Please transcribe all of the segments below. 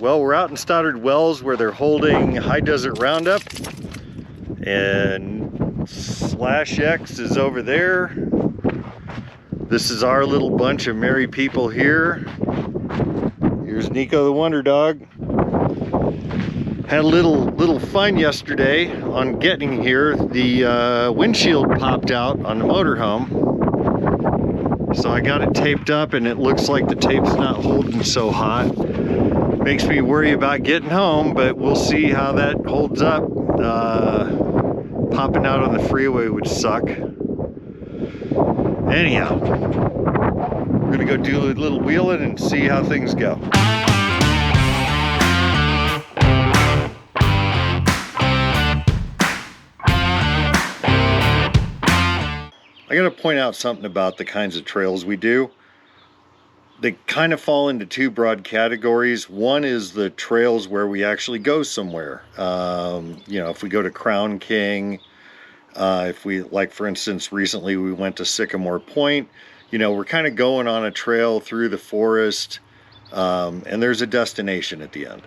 Well, we're out in Stoddard Wells where they're holding High Desert Roundup, and Slash X is over there. This is our little bunch of merry people here. Here's Nico the Wonder Dog. Had a little fun yesterday on getting here. The windshield popped out on the motorhome, so I got it taped up, and it looks like the tape's not holding so hot. Makes me worry about getting home, but we'll see how that holds up. Popping out on the freeway would suck. Anyhow, we're gonna go do a little wheeling and see how things go. I gotta point out something about the kinds of trails we do. They kind of fall into two broad categories. One is the trails where we actually go somewhere. You know, if we go to Crown King, if we, like for instance, recently we went to Sycamore Point, you know, we're kind of going on a trail through the forest, and there's a destination at the end.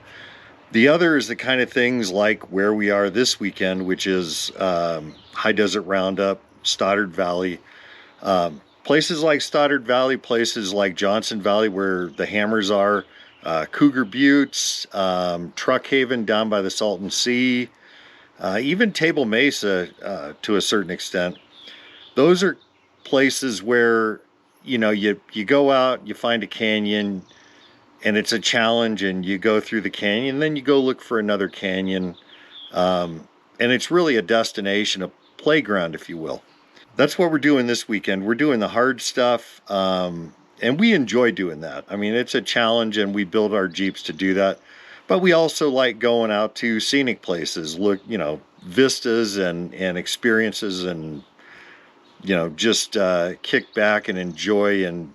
The other is the kind of things like where we are this weekend, which is High Desert Roundup, Stoddard Valley. Places like Stoddard Valley, places like Johnson Valley where the hammers are, Cougar Buttes, Truck Haven down by the Salton Sea, even Table Mesa to a certain extent. Those are places where, you know, you go out, you find a canyon, and it's a challenge, and you go through the canyon, and then you go look for another canyon, and it's really a destination, a playground, if you will. That's what we're doing this weekend. We're doing the hard stuff, and we enjoy doing that. I mean, it's a challenge, and we build our Jeeps to do that. But we also like going out to scenic places, look, you know, vistas and experiences, and, you know, just kick back and enjoy and,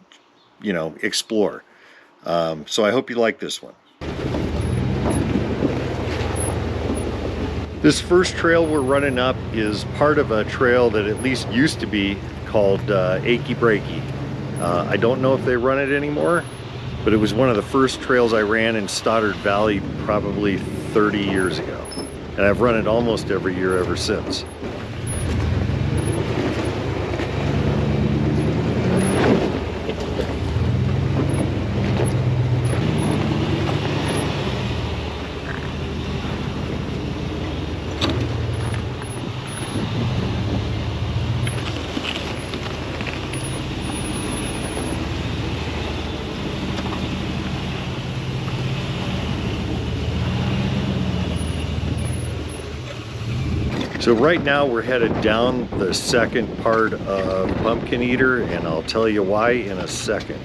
you know, explore. So I hope you like this one. This first trail we're running up is part of a trail that at least used to be called Achy Breaky. I don't know if they run it anymore, but it was one of the first trails I ran in Stoddard Valley probably 30 years ago. And I've run it almost every year ever since. So right now we're headed down the second part of Pumpkin Eater, and I'll tell you why in a second.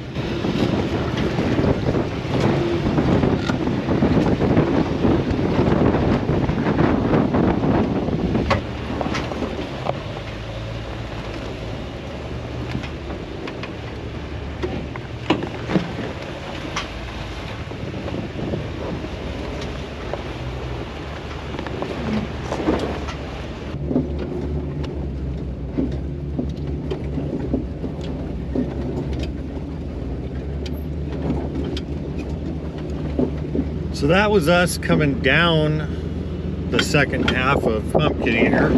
So that was us coming down the second half of Pumpkin Eater.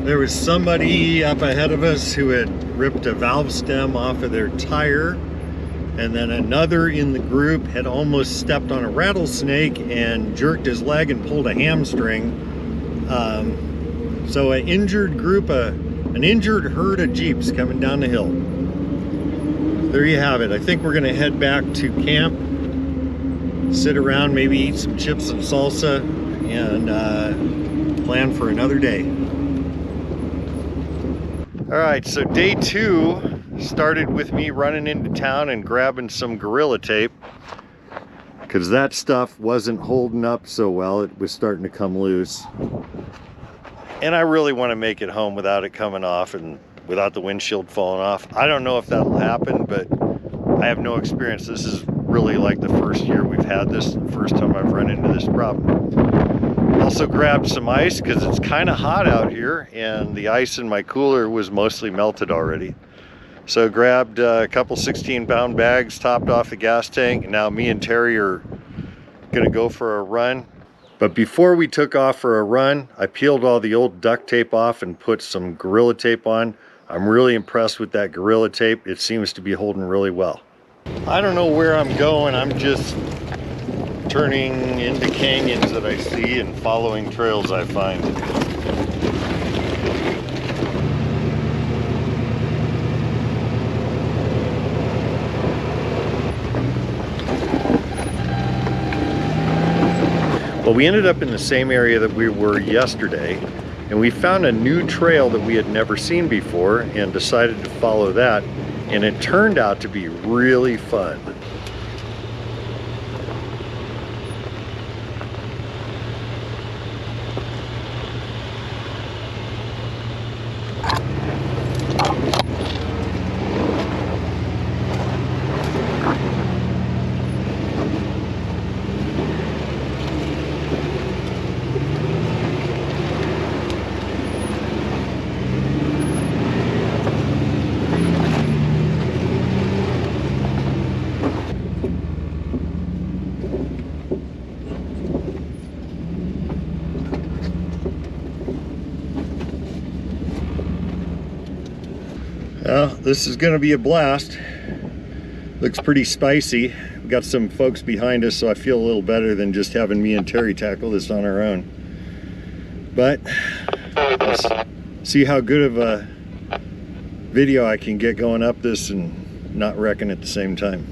There was somebody up ahead of us who had ripped a valve stem off of their tire, and then another in the group had almost stepped on a rattlesnake and jerked his leg and pulled a hamstring. So an injured group, an injured herd of Jeeps coming down the hill. There you have it. I think we're gonna head back to camp, sit around, maybe eat some chips and salsa, and plan for another day. All right, so day 2 started with me running into town and grabbing some Gorilla Tape, because that stuff wasn't holding up so well. It was starting to come loose. And I really want to make it home without it coming off and without the windshield falling off. I don't know if that'll happen, but I have no experience. This is really like the first year we've had this, the first time I've run into this problem. Also grabbed some ice because it's kind of hot out here, and the ice in my cooler was mostly melted already. So grabbed a couple 16-pound bags, topped off the gas tank, and now me and Terry are gonna go for a run. But before we took off for a run, I peeled all the old duct tape off and put some Gorilla Tape on. I'm really impressed with that Gorilla Tape. It seems to be holding really well. I don't know where I'm going. I'm just turning into canyons that I see and following trails I find. Well, we ended up in the same area that we were yesterday, and we found a new trail that we had never seen before and decided to follow that, and it turned out to be really fun. Well, this is going to be a blast. Looks pretty spicy. We've got some folks behind us, so I feel a little better than just having me and Terry tackle this on our own. But let's see how good of a video I can get going up this and not wrecking at the same time.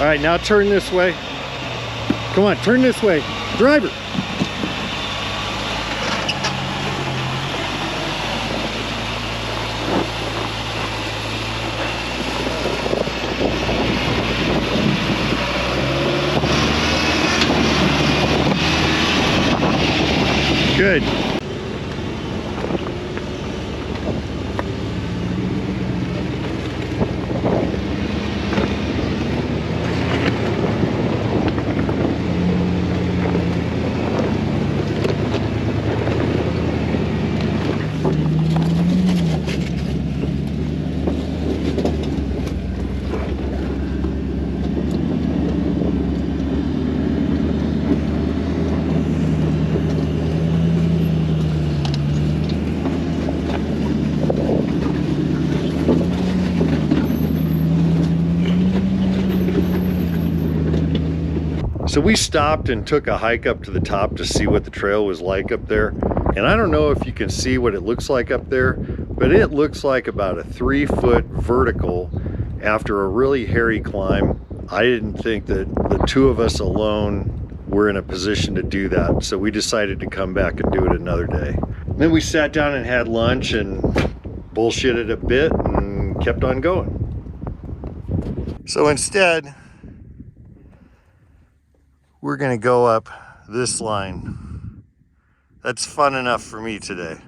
All right, now turn this way. Come on, turn this way. Driver. Good. So we stopped and took a hike up to the top to see what the trail was like up there. And I don't know if you can see what it looks like up there, but it looks like about a 3-foot vertical after a really hairy climb. I didn't think that the two of us alone were in a position to do that. So we decided to come back and do it another day. Then we sat down and had lunch, and bullshitted a bit and kept on going. So instead, we're gonna go up this line. That's fun enough for me today.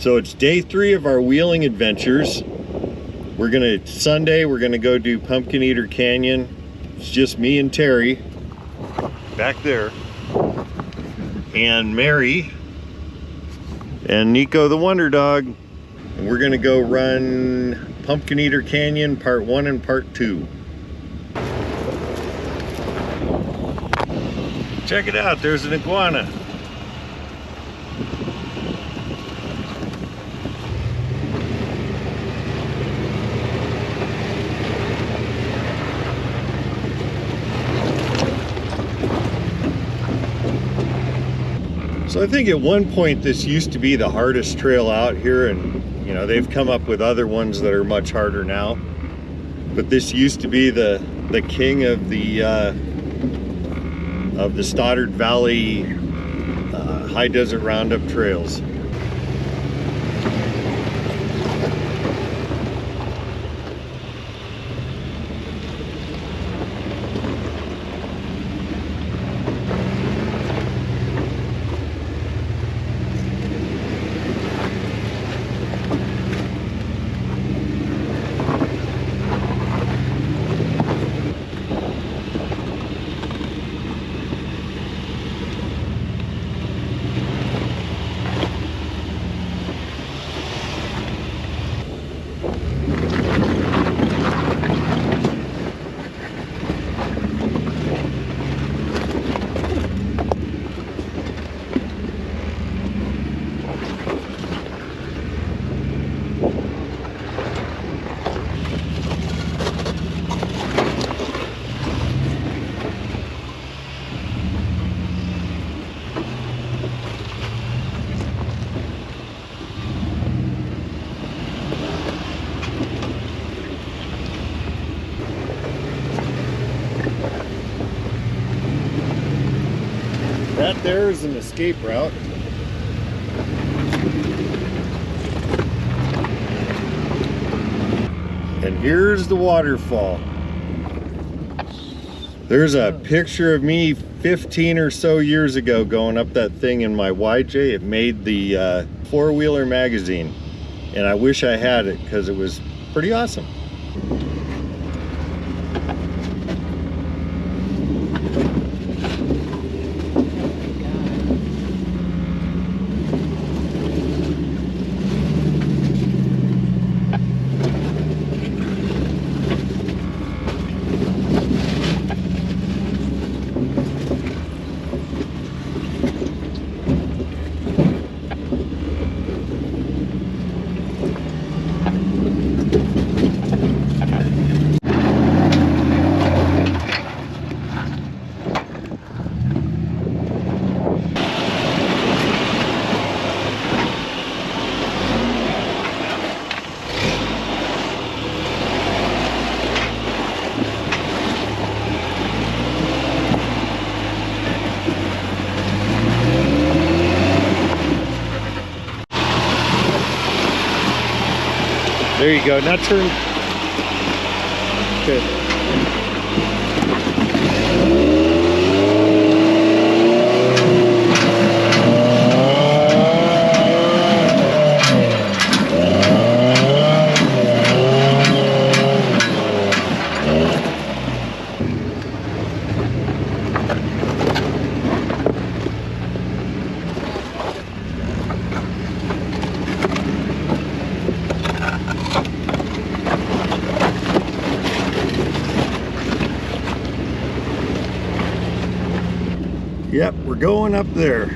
So it's day 3 of our wheeling adventures. Sunday we're gonna go do Pumpkin Eater Canyon. It's just me and Terry back there, and Mary and Nico the Wonder Dog. And we're gonna go run Pumpkin Eater Canyon part 1 and part 2. Check it out, there's an iguana. So I think at one point this used to be the hardest trail out here, and you know, they've come up with other ones that are much harder now. But this used to be the king of the Stoddard Valley high desert Roundup trails. That there is an escape route. And here's the waterfall. There's a picture of me 15 or so years ago going up that thing in my YJ. It made the four-wheeler magazine. And I wish I had it because it was pretty awesome. There you go, now turn. Good. Yep, we're going up there.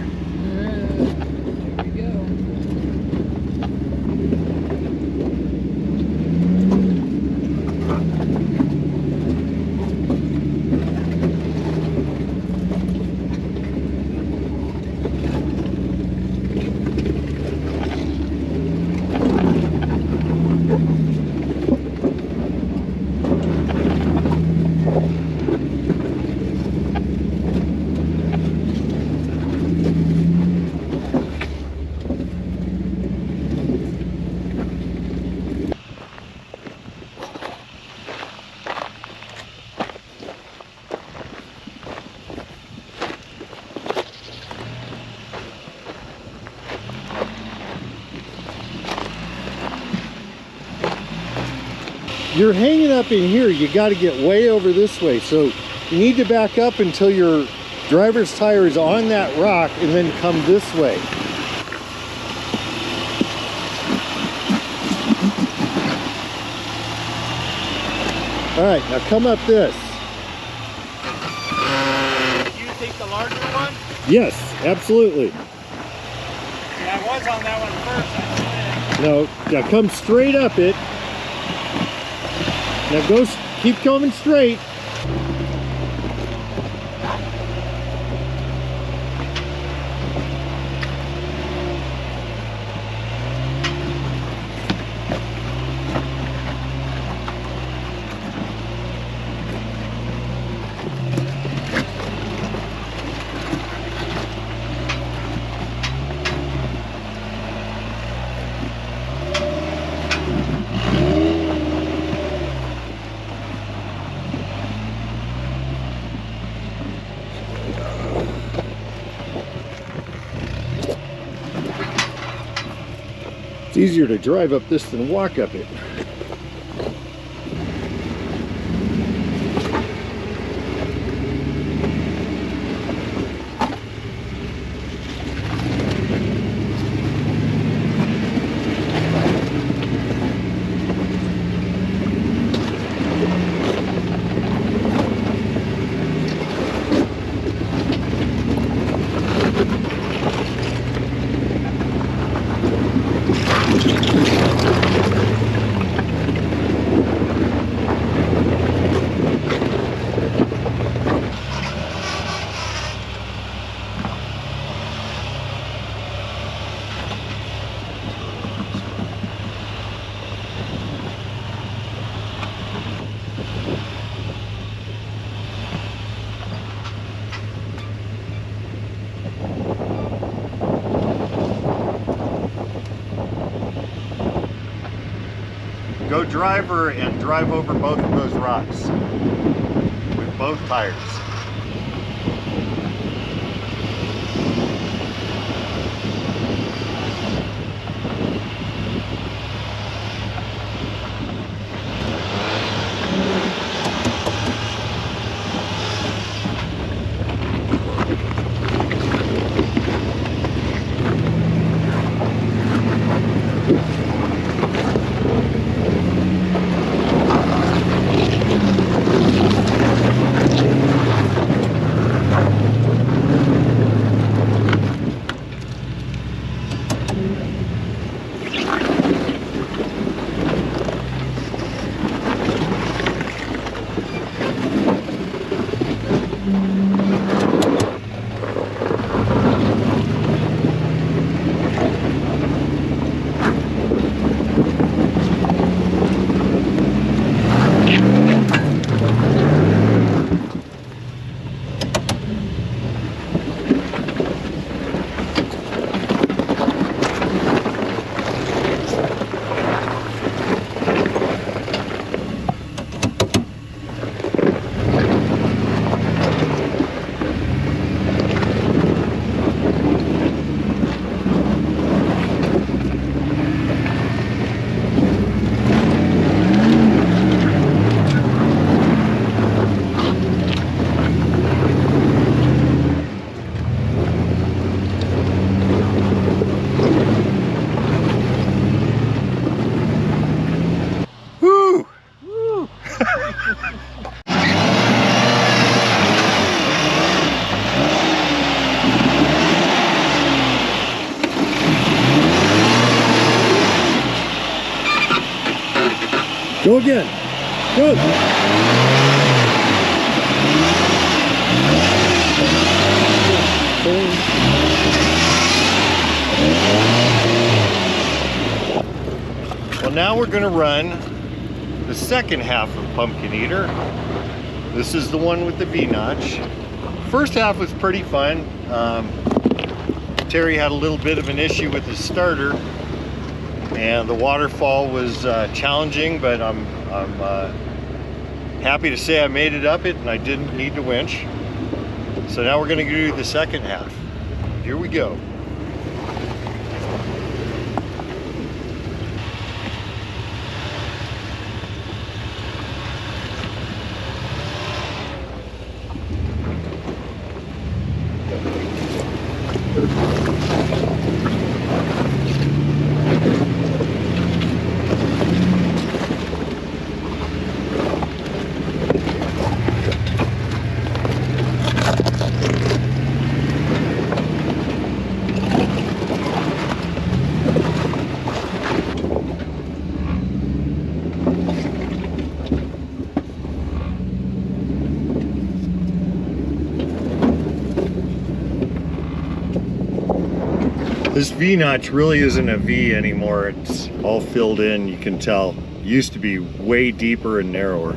You're hanging up in here, you got to get way over this way. So you need to back up until your driver's tire is on that rock and then come this way. All right, now come up this. You take the larger one? Yes, absolutely. Yeah, I was on that one first. No, now come straight up it. Now go, keep coming straight. It's easier to drive up this than walk up it. Go driver and drive over both of those rocks with both tires. Go again. Go. Well, now we're going to run the second half of Pumpkin Eater. This is the one with the V-notch. First half was pretty fun. Terry had a little bit of an issue with his starter, and the waterfall was challenging, but I'm happy to say I made it up it and I didn't need to winch. So now we're going to do the second half. Here we go. This V-notch really isn't a V anymore. It's all filled in, you can tell. It used to be way deeper and narrower.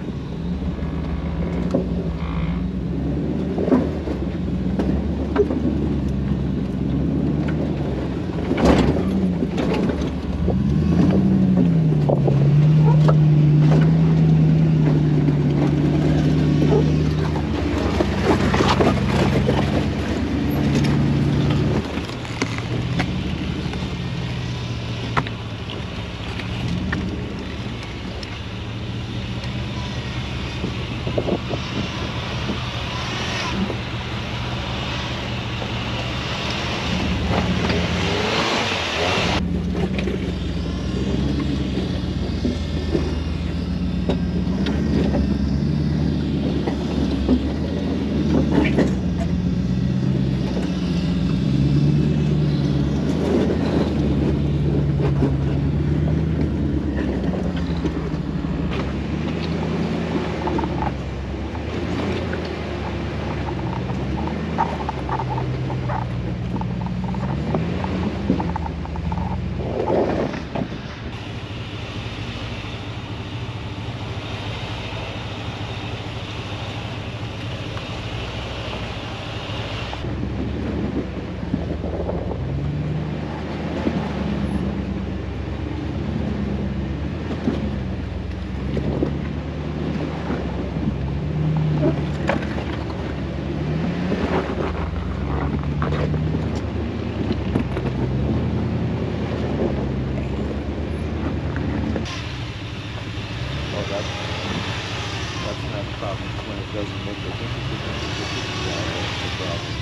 That's not the problem. When it doesn't make the that's the problem.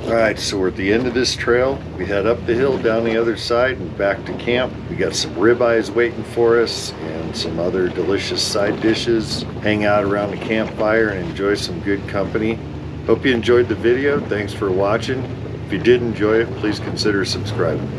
Alright, so we're at the end of this trail. We head up the hill, down the other side, and back to camp. We got some ribeyes waiting for us and some other delicious side dishes. Hang out around the campfire and enjoy some good company. Hope you enjoyed the video. Thanks for watching. If you did enjoy it, please consider subscribing.